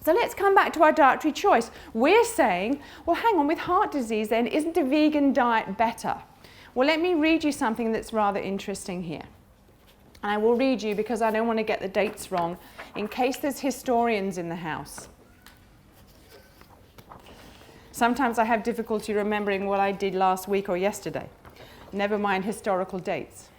So let's come back to our dietary choice. We're saying, well, hang on, with heart disease then, isn't a vegan diet better? Well, let me read you something that's rather interesting here. And I will read you because I don't want to get the dates wrong, in case there's historians in the house. Sometimes I have difficulty remembering what I did last week or yesterday. Never mind historical dates.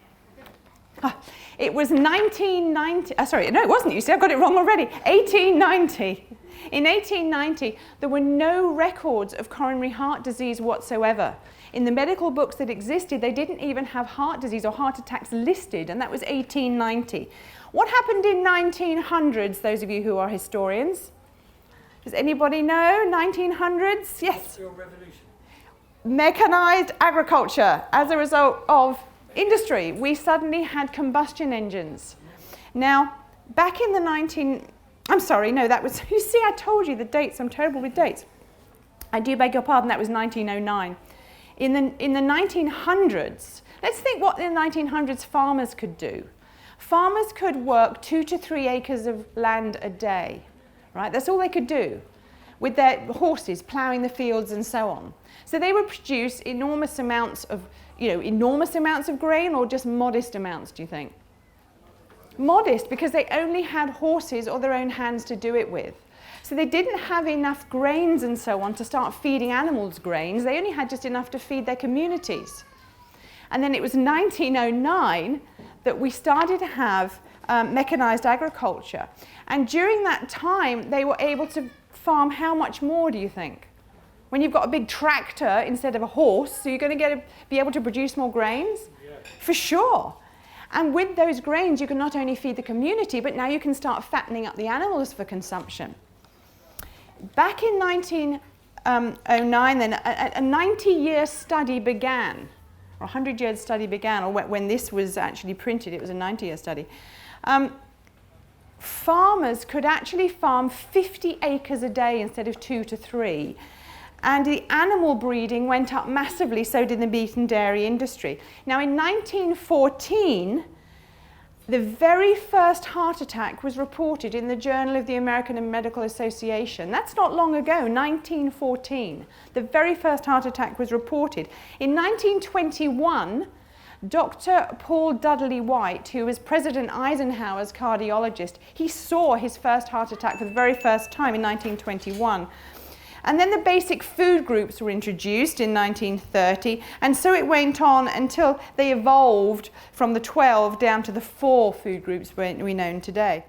It was 1990, sorry, no it wasn't, you see, I got it wrong already, 1890. In 1890, there were no records of coronary heart disease whatsoever. In the medical books that existed, they didn't even have heart disease or heart attacks listed, and that was 1890. What happened in 1900s, those of you who are historians? Does anybody know? 1900s? Yes. Industrial Revolution. Mechanized agriculture. As a result of industry, we suddenly had combustion engines. Now, back in the you see, I told you the dates, I'm terrible with dates. I do beg your pardon, that was 1909. In the 1900s, let's think what in the 1900s farmers could do. Farmers could work 2 to 3 acres of land a day, right? That's all they could do with their horses ploughing the fields and so on. So they would produce enormous amounts of grain, or just modest amounts, do you think? Modest, because they only had horses or their own hands to do it with. So they didn't have enough grains and so on to start feeding animals grains. They only had just enough to feed their communities. And then it was 1909 that we started to have mechanized agriculture. And during that time, they were able to farm how much more, do you think? When you've got a big tractor instead of a horse, so you're going to be able to produce more grains? Yeah. For sure. And with those grains, you can not only feed the community, but now you can start fattening up the animals for consumption. Back in 1909, then, a 90-year study began, or a 100-year study began, or when this was actually printed, it was a 90-year study. Farmers could actually farm 50 acres a day instead of 2 to 3. And the animal breeding went up massively, so did the meat and dairy industry. Now in 1914, the very first heart attack was reported in the Journal of the American Medical Association. That's not long ago, 1914. The very first heart attack was reported. In 1921, Dr. Paul Dudley White, who was President Eisenhower's cardiologist, he saw his first heart attack for the very first time in 1921. And then the basic food groups were introduced in 1930, and so it went on until they evolved from the 12 down to the 4 food groups we know today.